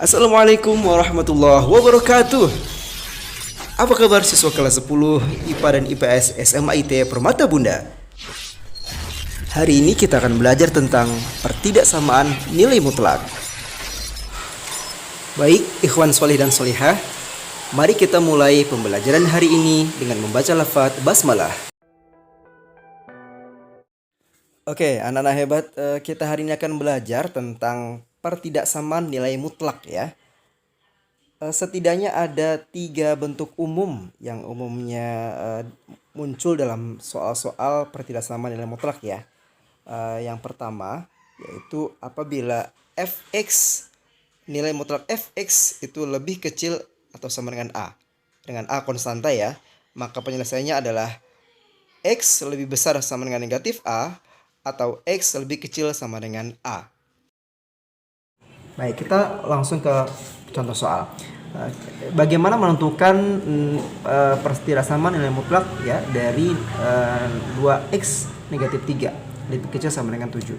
Assalamualaikum warahmatullahi wabarakatuh. Apa kabar siswa kelas 10 IPA dan IPS SMA IT Permata Bunda? Hari ini kita akan belajar tentang pertidaksamaan nilai mutlak. Baik, ikhwan solih dan solihah, mari kita mulai pembelajaran hari ini dengan membaca lafaz basmalah. Oke, anak-anak hebat, kita hari ini akan belajar tentang pertidaksamaan nilai mutlak ya. Setidaknya ada 3 bentuk umum yang umumnya muncul dalam soal-soal pertidaksamaan nilai mutlak ya. Yang pertama yaitu apabila fx, nilai mutlak fx itu lebih kecil atau sama dengan a konstanta ya, maka penyelesaiannya adalah x lebih besar sama dengan negatif a atau x lebih kecil sama dengan a. Baik, kita langsung ke contoh soal. Bagaimana menentukan pertidaksamaan nilai mutlak ya dari 2x negatif 3 lebih kecil sama dengan 7.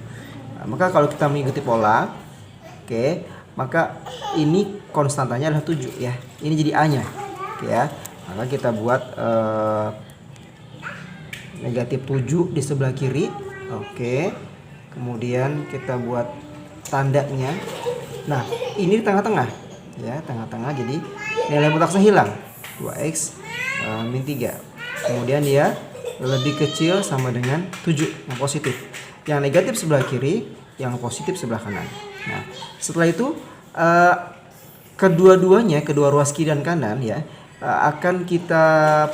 Maka kalau kita mengikuti pola, maka ini konstantanya adalah 7 ya. Ini jadi a-nya. Ya. Maka kita buat negatif 7 di sebelah kiri. Kemudian kita buat tandanya. Nah, ini di tengah-tengah ya, tengah-tengah, jadi nilai mutlaknya hilang 2x min 3. Kemudian dia lebih kecil sama dengan 7 yang positif. Yang negatif sebelah kiri, yang positif sebelah kanan. Nah, setelah itu kedua-duanya, kedua ruas kiri dan kanan ya, akan kita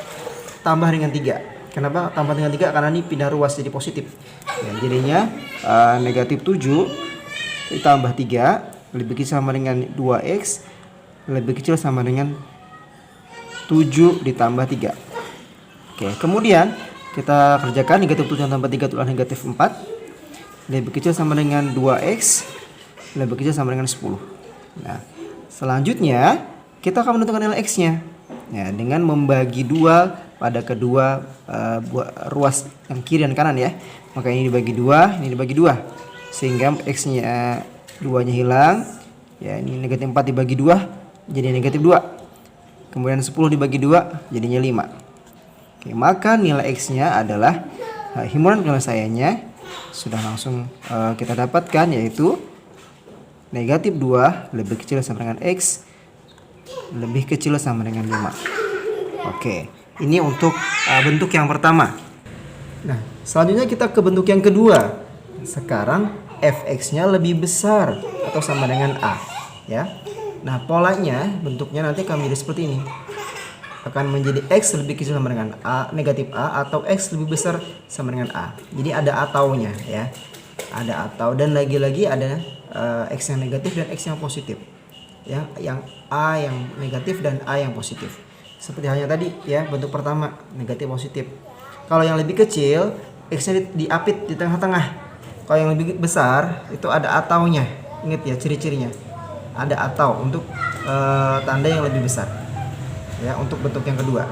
tambah dengan 3. Kenapa tambah dengan 3? Karena ini pindah ruas jadi positif. Ya, jadinya negatif 7 ditambah 3 lebih kecil sama dengan 2x lebih kecil sama dengan 7 ditambah 3. Kemudian kita kerjakan negatif 7 tambah 3 itulah negatif 4 lebih kecil sama dengan 2x lebih kecil sama dengan 10. Nah, selanjutnya kita akan menentukan nilai x-nya ya, dengan membagi 2 pada kedua ruas yang kiri dan kanan ya. Maka ini dibagi 2, ini dibagi 2 sehingga x-nya 2-nya hilang. Ya, ini negatif 4 dibagi 2 jadi negatif 2. Kemudian 10 dibagi 2 jadinya 5. Maka nilai x-nya adalah himpunan penyelesaiannya sudah langsung kita dapatkan, yaitu negatif 2 lebih kecil sama dengan x lebih kecil sama dengan 5. Ini untuk bentuk yang pertama. Nah, selanjutnya kita ke bentuk yang kedua. Sekarang fx-nya lebih besar atau sama dengan a ya. Nah, polanya bentuknya nanti akan menjadi seperti ini. Akan menjadi x lebih kecil sama dengan a negatif a atau x lebih besar sama dengan a. Jadi ada ataunya ya. Ada atau dan lagi-lagi ada x yang negatif dan x yang positif. Ya, yang a yang negatif dan a yang positif. Seperti halnya tadi ya, bentuk pertama negatif positif. Kalau yang lebih kecil x-nya diapit di tengah-tengah. Kalau yang lebih besar itu ada ataunya. Ingat ya ciri-cirinya. Ada atau untuk tanda yang lebih besar. Ya, untuk bentuk yang kedua.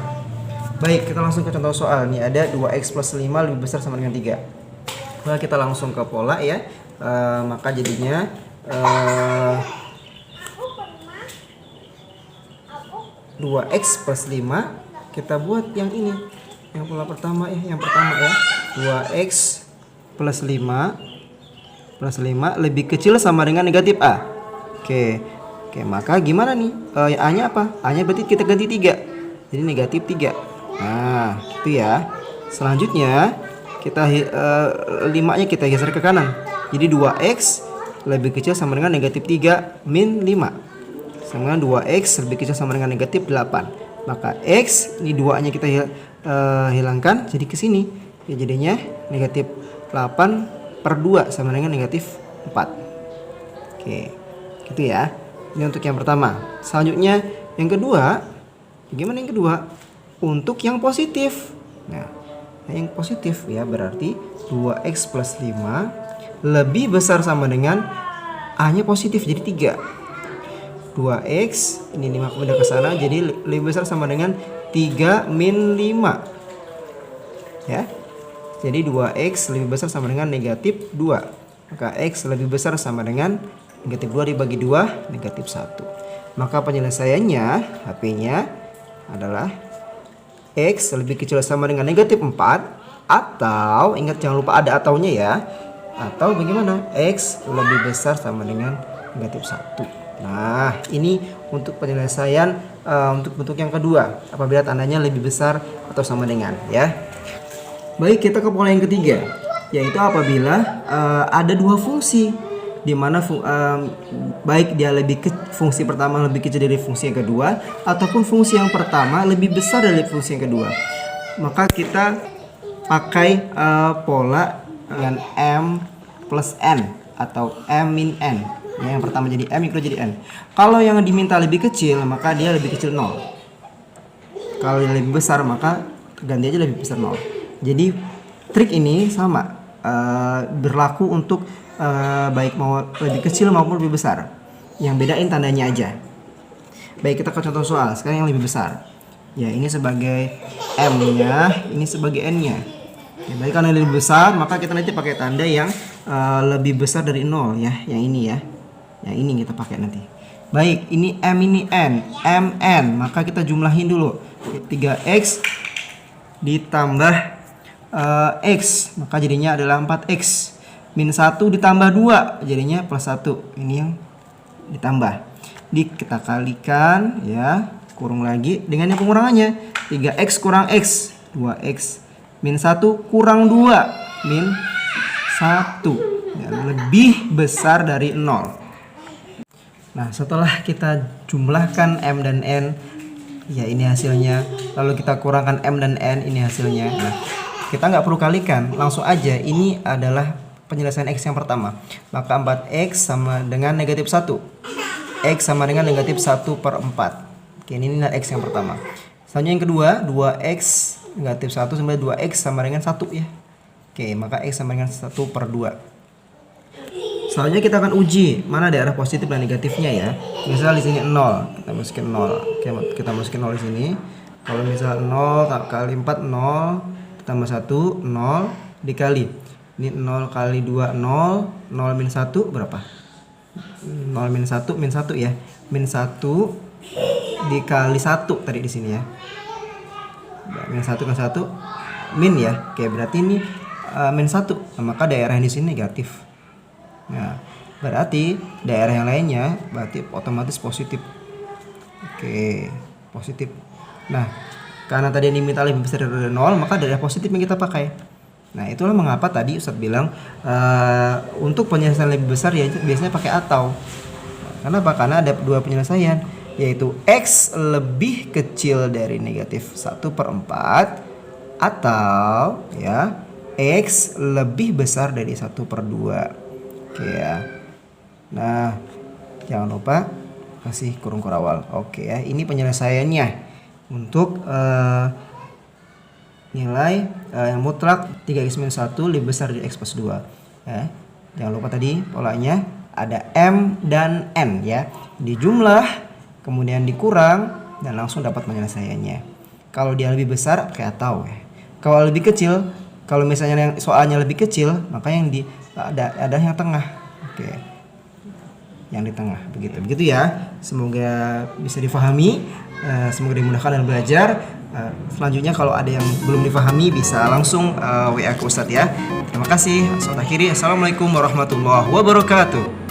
Baik, kita langsung ke contoh soal. Ini ada 2x plus 5 lebih besar sama dengan 3. Nah, kita langsung ke pola ya. Maka jadinya 2x plus 5 kita buat yang ini. Yang pola pertama ya, ya. 2x plus 5 lebih kecil sama dengan negatif a. Maka gimana nya apa? A-nya berarti kita ganti 3. Jadi negatif 3. Nah, gitu ya. Selanjutnya kita 5-nya kita geser ke kanan. Jadi 2x lebih kecil sama dengan negatif 3 min 5. Sama dengan 2x lebih kecil sama dengan negatif 8. Maka x ini 2-nya kita hilangkan jadi ke sini. Ya, jadinya negatif 8 per 2 sama dengan negatif 4. Gitu ya. Ini untuk yang pertama. Selanjutnya yang kedua. Bagaimana yang kedua? Untuk yang positif. Nah, yang positif ya berarti 2x plus 5 lebih besar sama dengan a-nya positif jadi 3. 2x ini 5 pindah ke sana jadi lebih besar sama dengan 3 min 5. Ya. Jadi 2x lebih besar sama dengan negatif 2. Maka x lebih besar sama dengan Negatif 2 dibagi 2, negatif 1. Maka penyelesaiannya, HP-nya adalah X lebih kecil sama dengan negatif 4. Atau, ingat jangan lupa ada ataunya ya. Atau bagaimana? X lebih besar sama dengan negatif 1. Nah, ini untuk penyelesaian untuk bentuk yang kedua. Apabila tandanya lebih besar atau sama dengan ya. Baik, kita ke pola yang ketiga. Yaitu apabila ada dua fungsi. Dimana baik dia fungsi pertama lebih kecil dari fungsi yang kedua. Ataupun fungsi yang pertama lebih besar dari fungsi yang kedua. Maka kita pakai pola dengan M plus N atau M min N ya, yang pertama jadi M, yang kedua jadi N. Kalau yang diminta lebih kecil maka dia lebih kecil 0. Kalau yang lebih besar maka ganti aja lebih besar 0. Jadi trik ini sama berlaku untuk baik mau lebih kecil maupun lebih besar. Yang bedain tandanya aja. Baik, kita ke contoh soal. Sekarang yang lebih besar. Ya, ini sebagai M-nya, ini sebagai N-nya. Ya, baik, karena lebih besar maka kita nanti pakai tanda yang lebih besar dari 0 ya, yang ini ya. Yang ini kita pakai nanti. Baik, ini M ini N, MN, maka kita jumlahin dulu. 3X ditambah X, maka jadinya adalah 4X. Min 1 ditambah 2, jadinya plus 1. Ini yang ditambah. Kita kalikan ya, kurung lagi dengan yang pengurangannya. 3X kurang X, 2X. Min 1 kurang 2, min 1. Ya, lebih besar dari 0. Nah, setelah kita jumlahkan M dan N, ya ini hasilnya. Lalu kita kurangkan M dan N, ini hasilnya. Nah, kita nggak perlu kalikan, langsung aja. Ini adalah penyelesaian X yang pertama. Maka 4X sama dengan negatif 1. X sama dengan negatif 1 per 4. Oke, ini X yang pertama. Selanjutnya yang kedua, 2X negatif 1 sama 2X sama dengan 1 ya. Oke, maka X sama dengan 1 per 2. Selanjutnya kita akan uji mana daerah positif dan negatifnya ya. Misal di sini 0, kita masukin 0. Oke, kita masukin 0 di sini. Kalau misal 0 kali 4 0 tambah 1 0 dikali. Ini 0 kali 2 0, 0 min 1 berapa? 0 min 1 min 1 ya. Min 1 dikali 1 tadi di sini ya. Min 1 kan 1 min ya. Oke, berarti ini min 1. Nah, maka daerah yang di sini negatif. Nah, berarti daerah yang lainnya berarti otomatis positif. Oke, positif. Nah, karena tadi yang diminta lebih besar dari 0, maka daerah positif yang kita pakai. Nah, itulah mengapa tadi Ustadz bilang untuk penyelesaian lebih besar ya biasanya pakai atau. Kenapa? Karena ada dua penyelesaian, yaitu X lebih kecil dari negatif 1 per 4 atau ya X lebih besar dari 1 per 2. Oke ya. Nah, jangan lupa kasih kurung kurawal. Oke ya, ini penyelesaiannya untuk nilai yang mutlak 3x-1 lebih besar dari x plus 2 ya. Jangan lupa tadi polanya ada M dan N ya. Dijumlah, kemudian dikurang dan langsung dapat penyelesaiannya. Kalau dia lebih besar kayak atau ya. Kalau lebih kecil, kalau misalnya yang soalnya lebih kecil, maka yang ada yang tengah. Oke. Yang di tengah begitu ya. Semoga bisa difahami, semoga dimudahkan dalam belajar. Selanjutnya kalau ada yang belum difahami bisa langsung WA ke Ustadz ya. Terima kasih. Assalamualaikum warahmatullahi wabarakatuh.